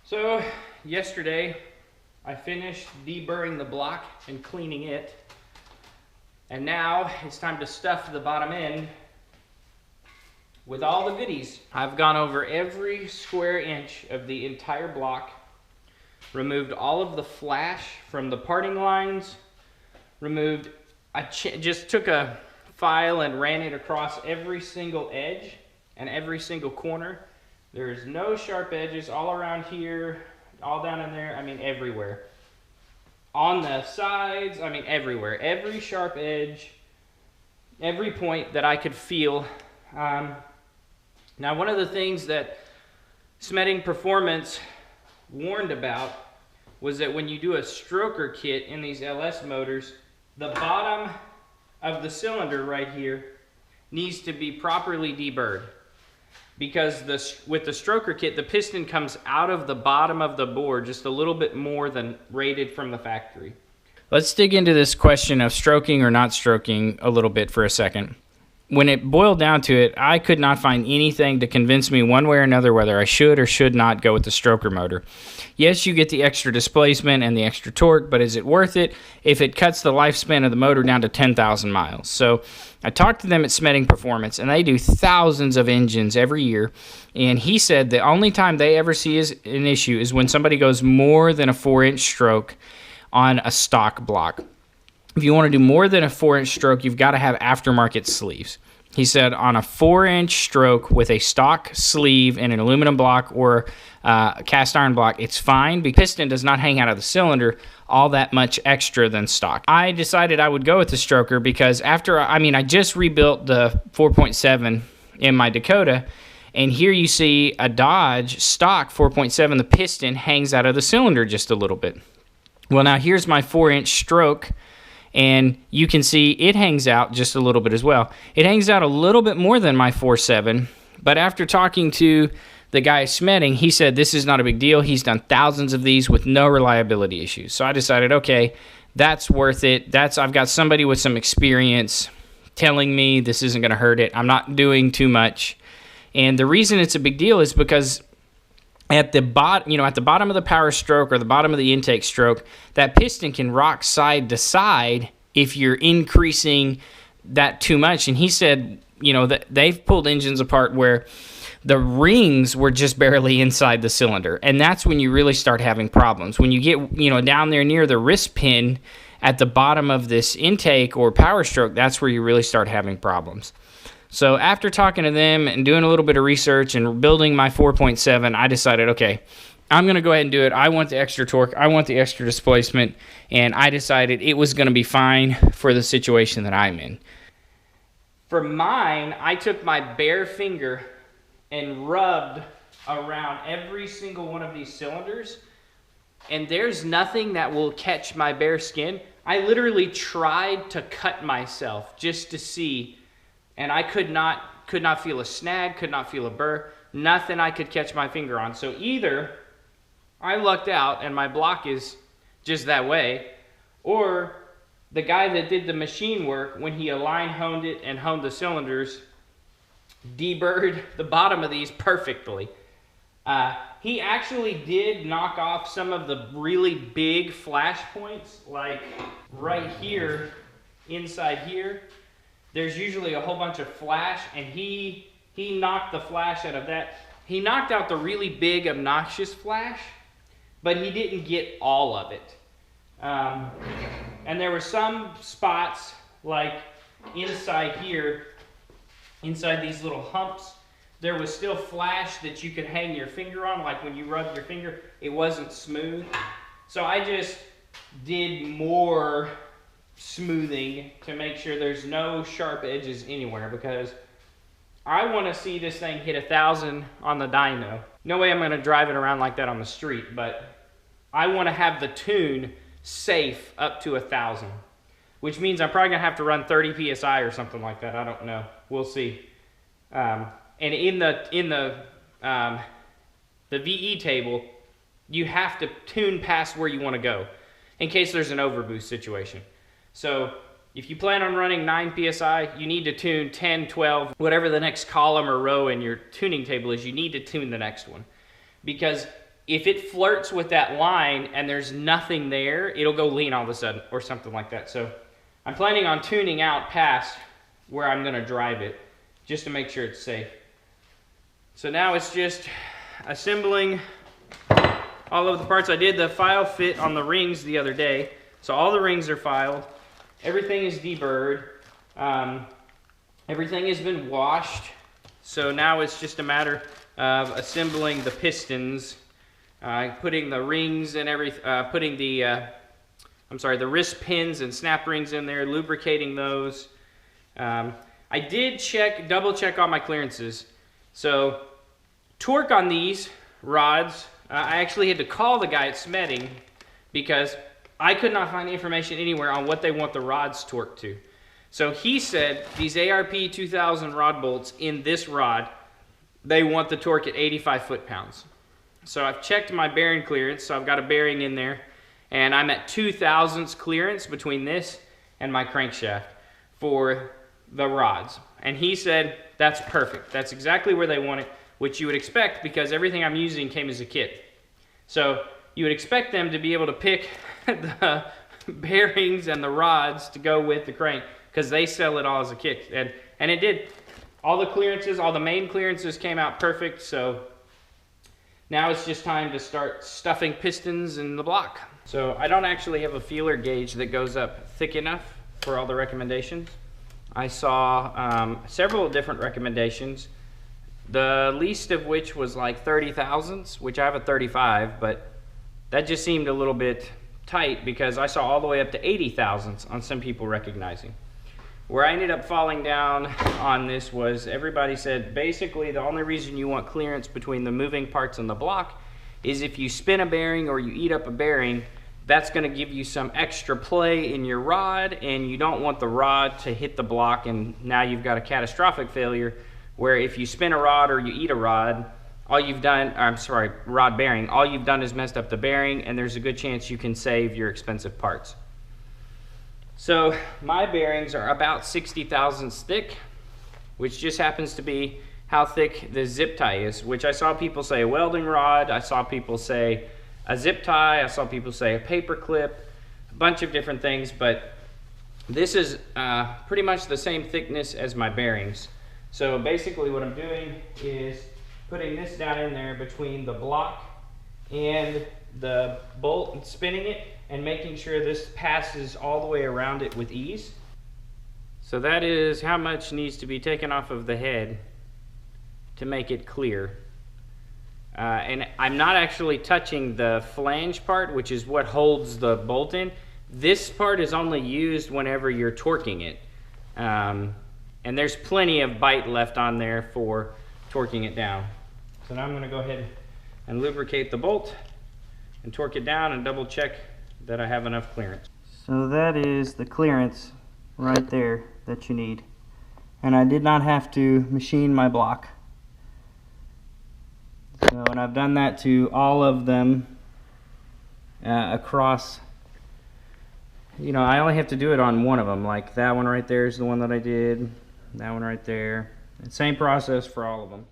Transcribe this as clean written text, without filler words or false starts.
So yesterday I finished deburring the block and cleaning it, and now it's time to stuff the bottom end with all the goodies. I've gone over every square inch of the entire block, removed all of the flash from the parting lines, just took a file and ran it across every single edge and every single corner. There's no sharp edges all around here, all down in there, I mean everywhere. On the sides, I mean everywhere. Every sharp edge, every point that I could feel. Now one of the things that Smedding Performance warned about was that when you do a stroker kit in these LS motors, the bottom of the cylinder right here needs to be properly deburred. Because with the stroker kit, the piston comes out of the bottom of the bore just a little bit more than rated from the factory. Let's dig into this question of stroking or not stroking a little bit for a second. When it boiled down to it, I could not find anything to convince me one way or another whether I should or should not go with the stroker motor. Yes, you get the extra displacement and the extra torque, but is it worth it if it cuts the lifespan of the motor down to 10,000 miles? So I talked to them at Smedding Performance, and they do thousands of engines every year, and he said the only time they ever see is an issue is when somebody goes more than a 4-inch stroke on a stock block. If you want to do more than a 4-inch stroke, you've got to have aftermarket sleeves. He said on a 4-inch stroke with a stock sleeve and an aluminum block or a cast iron block, it's fine because the piston does not hang out of the cylinder all that much extra than stock. I decided I would go with the stroker because I just rebuilt the 4.7 in my Dakota, and here you see a Dodge stock 4.7, the piston hangs out of the cylinder just a little bit. Well, now here's my 4-inch stroke, and you can see it hangs out just a little bit as well. It hangs out a little bit more than my 4.7, but after talking to the guy at Smedding, he said this is not a big deal. He's done thousands of these with no reliability issues. So I decided, okay, that's worth it. I've got somebody with some experience telling me this isn't going to hurt it. I'm not doing too much. And the reason it's a big deal is because at the bottom of the power stroke or the bottom of the intake stroke, that piston can rock side to side if you're increasing that too much. And he said, that they've pulled engines apart where the rings were just barely inside the cylinder. And that's when you really start having problems. When you get, down there near the wrist pin at the bottom of this intake or power stroke, that's where you really start having problems. So after talking to them and doing a little bit of research and building my 4.7, I decided, okay, I'm going to go ahead and do it. I want the extra torque. I want the extra displacement. And I decided it was going to be fine for the situation that I'm in. For mine, I took my bare finger and rubbed around every single one of these cylinders. And there's nothing that will catch my bare skin. I literally tried to cut myself just to see. And I could not feel a snag, could not feel a burr, nothing I could catch my finger on. So either I lucked out and my block is just that way, or the guy that did the machine work, when he honed it and honed the cylinders, deburred the bottom of these perfectly. He actually did knock off some of the really big flash points, like right here, inside here. There's usually a whole bunch of flash, and he knocked the flash out of that. He knocked out the really big, obnoxious flash, but he didn't get all of it. And there were some spots, like inside here, inside these little humps, there was still flash that you could hang your finger on, like when you rubbed your finger, it wasn't smooth. So I just did more smoothing to make sure there's no sharp edges anywhere, because I want to see this thing hit 1,000 on the dyno. No way I'm going to drive it around like that on the street, but I want to have the tune safe up to 1,000, which means I'm probably going to have to run 30 psi or something like that. I don't know. We'll see. And in the VE table, you have to tune past where you want to go in case there's an overboost situation. So if you plan on running 9 psi, you need to tune 10, 12, whatever the next column or row in your tuning table is, you need to tune the next one. Because if it flirts with that line and there's nothing there, it'll go lean all of a sudden or something like that. So I'm planning on tuning out past where I'm gonna drive it just to make sure it's safe. So now it's just assembling all of the parts. I did the file fit on the rings the other day. So all the rings are filed. Everything is deburred. Everything has been washed. So now it's just a matter of assembling the pistons, putting the rings and putting the wrist pins and snap rings in there, lubricating those. I did double check all my clearances. So torque on these rods, I actually had to call the guy at Smetting because I could not find information anywhere on what they want the rods torqued to. So he said these ARP 2000 rod bolts in this rod, they want the torque at 85 foot-pounds. So I've checked my bearing clearance, so I've got a bearing in there, and I'm at 2/1000ths clearance between this and my crankshaft for the rods. And he said that's perfect. That's exactly where they want it, which you would expect because everything I'm using came as a kit. So you would expect them to be able to pick the bearings and the rods to go with the crank because they sell it all as a kit. And it did. All the clearances, all the main clearances came out perfect. So now it's just time to start stuffing pistons in the block. So I don't actually have a feeler gauge that goes up thick enough for all the recommendations. I saw several different recommendations, the least of which was like 30/1000ths, which I have a 35, but that just seemed a little bit tight because I saw all the way up to 80/1000ths on some people recognizing. Where I ended up falling down on this was everybody said basically the only reason you want clearance between the moving parts and the block is if you spin a bearing or you eat up a bearing, that's going to give you some extra play in your rod, and you don't want the rod to hit the block and now you've got a catastrophic failure where if you spin a rod or you eat a rod, rod bearing, all you've done is messed up the bearing, and there's a good chance you can save your expensive parts. So my bearings are about 60/1000ths thick, which just happens to be how thick the zip tie is, which I saw people say a welding rod, I saw people say a zip tie, I saw people say a paper clip, a bunch of different things, but this is pretty much the same thickness as my bearings. So basically what I'm doing is putting this down in there between the block and the bolt and spinning it and making sure this passes all the way around it with ease. So that is how much needs to be taken off of the head to make it clear. And I'm not actually touching the flange part, which is what holds the bolt in. This part is only used whenever you're torquing it. And there's plenty of bite left on there for torquing it down. So now I'm going to go ahead and lubricate the bolt and torque it down and double check that I have enough clearance. So that is the clearance right there that you need. And I did not have to machine my block. So, and I've done that to all of them across, you know, I only have to do it on one of them. Like that one right there is the one that I did, that one right there. And same process for all of them.